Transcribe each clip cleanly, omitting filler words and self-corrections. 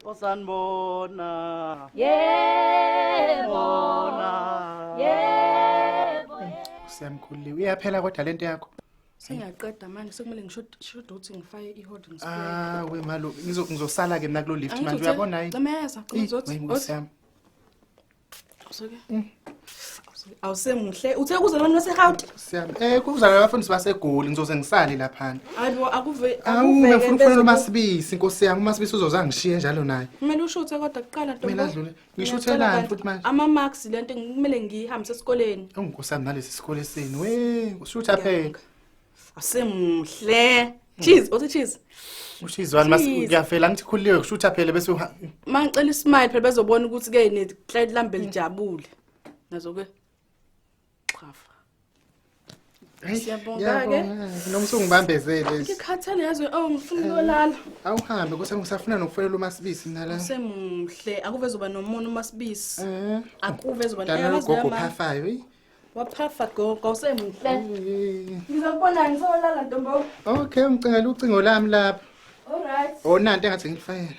Osanbona. Yebo. Yebo. Siyamkhulile. Uyaphela kodwa lento yakho. Sengiyaqeda manje sekumele ngishoda ukuthi ngifake i-holding spray. We malo ngizosala ke mina kulo lift manje uyabona hayi. Cemeza, uzothi. Awusoke. Awusemuhle. Uthe kuze abantu baseHawti? Siyami. Kuza abafundi baseGoli ngizoze ngisale lapha. Hayibo akuve ngifuna ukufonela uMasibisi inkosi yami uMasibisi uzozangishiye njalo naye. Kumele ushuthe kodwa kuqala ntombi. Mina adlule. Ngishuthelani futhi manje? Ama-marks lento kumele ngihambise esikoleni. Unkosi yami nalesi sikole seni. We ushutha phela. Asemuhle. Cheese, othi cheese. Ushizwani masiyafela ngithi khuliwe kushutha phela bese mangicela ismile phela bezobona ukuthi ke ne lambe lijabule. Nazo ke Waphafa. Siyabonga ke. Nomsungibambezele. Ngikhathele yazi ngifuna ukuyolala. Awuhambe kuse ngisafuna nokufonela uMasibisi nala. Semuhle akuve zoba nomono uMasibisi. Akuve zoba Gogo phafayo. Waphafa Gogo semuhle. Ngizobona ngizolala ntombo. Okay ngicela ucingo lami lapha. Alright. Nanti engathi ngifayela.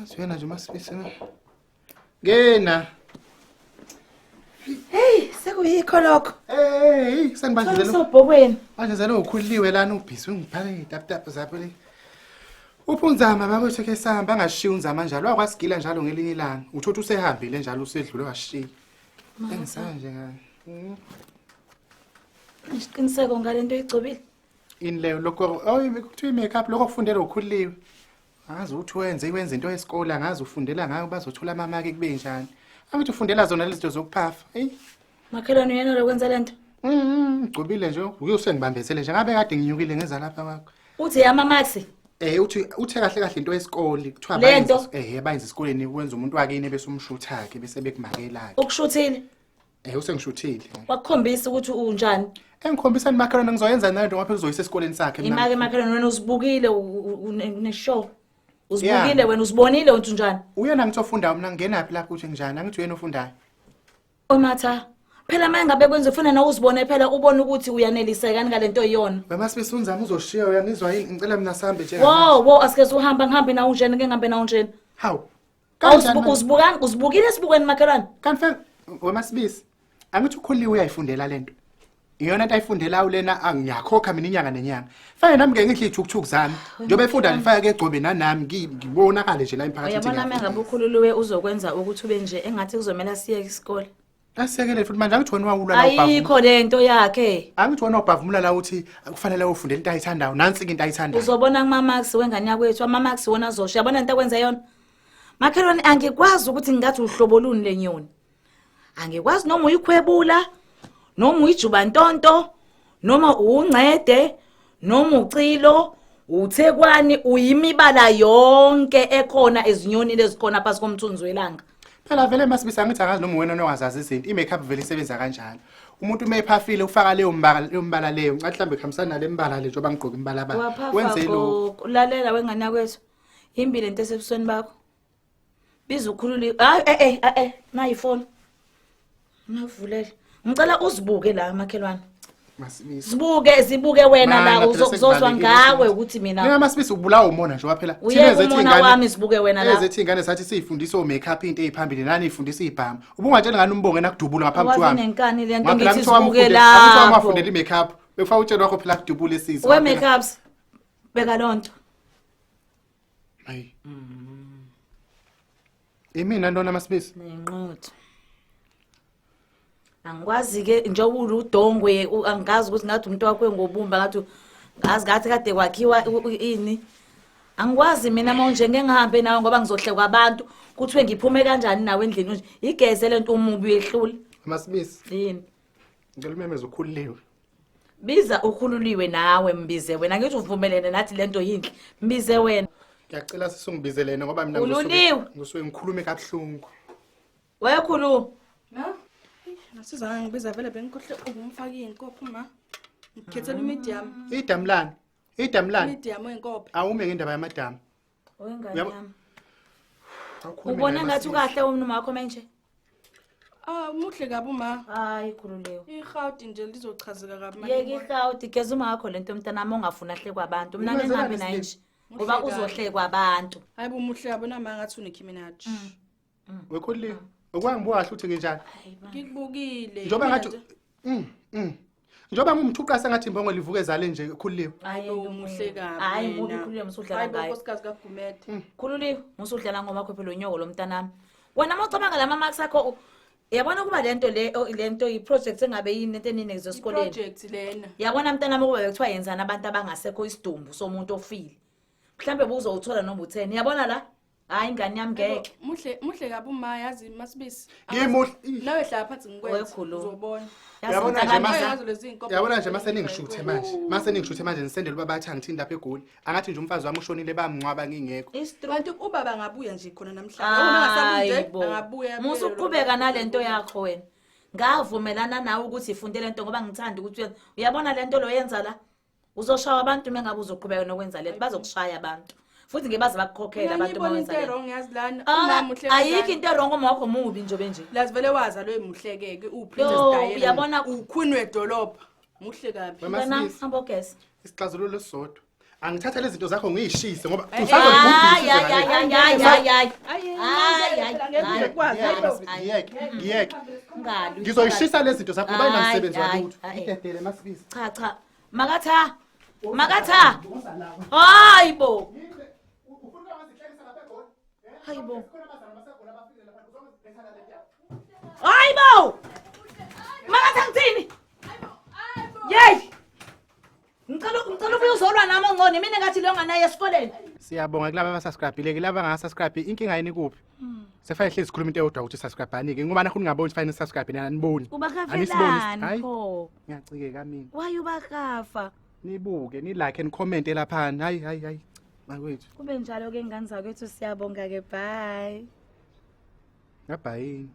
Asiwena nje uMasibisi na. Ngena. Hey, sekuyikho lokho. Hey, sengibandlezela. Sobhokweni. Bandlezela ukhuliwe lana ubhisi ungibhale itaptap zapho le. Uphunzama bakwethu ke sihamba angashiya unzama njalo wakwasigila njalo ngelinye ilanga. Uthothi usehambile njalo usedlule washiya. Engisanje ngani. Isiqiniseko ngalento igcobile. Inleyo lokho bekuthiwa makeup lokho kufundela ukhuliwe. Angazi uthi wenze into yesikole angazi ufundela ngayo bazothola amamaki kube njani. Angithi ufundela zona lezi zinto zokuphafa. Makhelwane uyena lokwenza lento. Ugcobile nje uyosengibambezele nje ngabe kade nginyukile ngeza lapha kwakho. Uthi ama-marks? Uthe kahle into yesikole kuthiwa bayenza esikoleni wenza umuntu wakini bese umshutha ke bese bekumakela ke. Ukushuthile? Usengishuthile. Wakukhombisa ukuthi unjani? Engikhombisa makhelwane ngizoyenza nayo into ngapha uzoyisa esikoleni sakhe mina. Imake makhelwane wena uzibukile une-show. Uzibukile wena uzibonile uthi unjani? Uyena ngithi ofundayo mina ngingenaphi lapho uthi njani angithi uyena ofundayo. Omatha phela manje ngabe kwenza ufuna na uzibone phela ubone ukuthi uyaneliseka ngalento iyona. Wemasibisi unzama uzoshiya uyangizwa yini ngicela mina sambe nje. Wo asike uhamba ngihambe nawo njeni ke ngihambe nawo njeni. Hawu. Uzibukile esibukweni makhelwane. Kanti wemasibisi angithi ukhuliwe uyayifundela lento. Iyona into ayifundelayo lena angiyakhokha mina inyanga nenyanga. Fane nami ngeke ngidle ithukuthuku zami. Njobe efunda lifaya ke egcobe nanami ngibonakala nje la emphakathini. Uyabona manje ngabe ukhululuwe uzokwenza ukuthi ube nje engathi kuzomela siye isikole. Asekele futhi manje angithi wena wawula la ubhavu. Ayikho lento yakhe. Angithi wena ubhavumula la uthi kufanele ufundele into ayithandayo nansi into ayithandayo. Uzobona kuma-marks wengane yakwethu ama-marks wona azosho. Yabona into akwenza yona. Makhelwane angikwazi ukuthi ngingathi uhlobo luni lenyoni. Angikwazi noma uyikhwebula. Noma uyijuba ntonto noma uncede noma ucilo uthekwani uyimibala yonke ekhona ezinyoni lezikhona phansi komthunzi welanga. Phela vele Masibisi angithi angazi noma wena nowazazi izinto imakeup vele isebenza kanjalo. Umuntu umephafile ufaka leyo mbala leyo ngathi mhlambe khamisana nale mbala le njoba ngigqoka imbala ba. Wenzelo lalela wengane yakwethu. Imbili into esebusweni bakho. Biza ukhulule. Na iphone. Ngivulele. Ngicela uzibuke la makhelwane. Masibisi. Zibuke wena la uzozwa ngawe ukuthi mina. Mina Masibisi ubulawa umona nje waphela. Thina zethi ingane wami zibuke wena la. Ezethi ingane sathi sifundisa o-makeup into eziphambili nani ifundisa ibhamu. Ubungatshela ngani umbonge nakudubula ngaphambi kwami. Nenkani lento ngithi zibuke la. Angithiwa ngafundela i-makeup. Befaka utshela wakho phela kudubula esizwe. We makeups. Beka lonto. Hayi. Imina ntona Masibisi? Nenqotho. Angikwazi ke njengoba udongwe angazi ukuthi ngathi umuntu wakho ngobumba ngathi ngazi ngathi kade kwakhiwa ini. Angikwazi mina manje ngeke ngihambe nawe ngoba ngizohleka abantu kuthiwe ngiphume kanjani nawe endlini nje. Igeze lento umubi yehlule. Masibisi. Yini? Ngicela umemeze ukhuliwe. Biza ukhululiwe nawe mbize wena ngithi uvumelene nathi lento yinhle. Mbize wena. Ngiyacela sisungibhizelene ngoba mina ngisuke ngikhulume kabuhlungu. Wayekhuluma. Na? Nasiza ngibiza vele bengikhohle ukungifaka inkopho ma. Ngikhethela medium. Idamlani? Medium enkopho. Awume ngendaba yamadamu. Oyengane yami. Ubona ngathi ukahle umntu wakho manje? Muhle kabi uma. Hayi khululewe. Ihawti nje lizochazeka kabi manje. Yeke ihawti geza uma wakho lento mntanami ongafuna hle kwabantu. Mina ngihambe naye nje. ngoba uzohlekwa abantu. Hayi bo muhle yabona manje ngathi uNicki Minaj. Wekhulile. Okwangibuka kahle uthi nginjani? Ngikubukile. Njoba ngathi njoba ngumthuqa sengathi imbongo livuke ezale nje Khululiwe. Hayi bo muhle kabi. Hayi mubi Khululiwe musudlala Hayi bo ngayo. nkosikazi kaGumede. Khululiwe musudlala ngoma khophe lo nyoko lo mntanami. Wena mawucabanga lama marks akho yabona kuba lento iproject engabe yini into enini ezosikoleni. Project lena. Yabona mntanami kuba bekuthiwa yenzana abantu abangasekho isidumbu somuntu ofile. Mhlambe buzowuthola noma u10. Yabona la? Hayi ingane yami ngeke. Muhle kabi uma yazi masibisi. Nawe hlala phansi ngikwenza uzobona. Yabona nje mase ningishuthe manje. Mase ningishuthe manje nisendele ubaba athi angithini lapha eGoli. Angathi nje umfazi wami ushonile bamngcwaba ngingekho. Kanti ubaba angabuya nje khona namhlanje. Ungasabuye angabuya. Musu uqhubeka nalento yakho wena. Ngavumelana nawe ukuthi ifunde lento ngoba ngithanda ukuthi uyabona lento lo yenza la. Uzoshaya abantu mengabe uzoqhubeka nokwenza lento bazokushaya abantu. Futhi ngebaza bakukhokhela abantu bawenza lento. Ayikho into wrong uma wakho mubi njobe nje. Lazi vele waza lo emuhlekeke uPrincess Diana. Uyabona uQueen wedolopha. Muhle kabi. Wena ambogesi. Isixazululo lesodwa. Angithatha lezi zinto zakho ngiyishise ngoba ngiyeke. Ngizoyishisa lezi zinto zakho ngoba inamsebenzi walutho. Idedele masibisi. Cha. Makatha. Hayibo. Hayibo. Makatha ngithini? Yey. Ngicela uyozolwa nami ongcone mina ngathi lo nganaye esikoleni. Siyabonga kulabo abasubscribe-ile laba angasubscribe inkinga yini kuphi? Sefanele hlezi sikhuluma into eyodwa ukuthi subscribe-anike ngoba nakhona ngaboni fanele subscribe nina aniboni. Ubakavelani pho? Ngiyacikeka mina. Why ubakafa? Nibuke ni like and comment lapha. Hayi. Makwethu. Kube njalo ke ngane zakwethu siyabonga ke bye. Bye.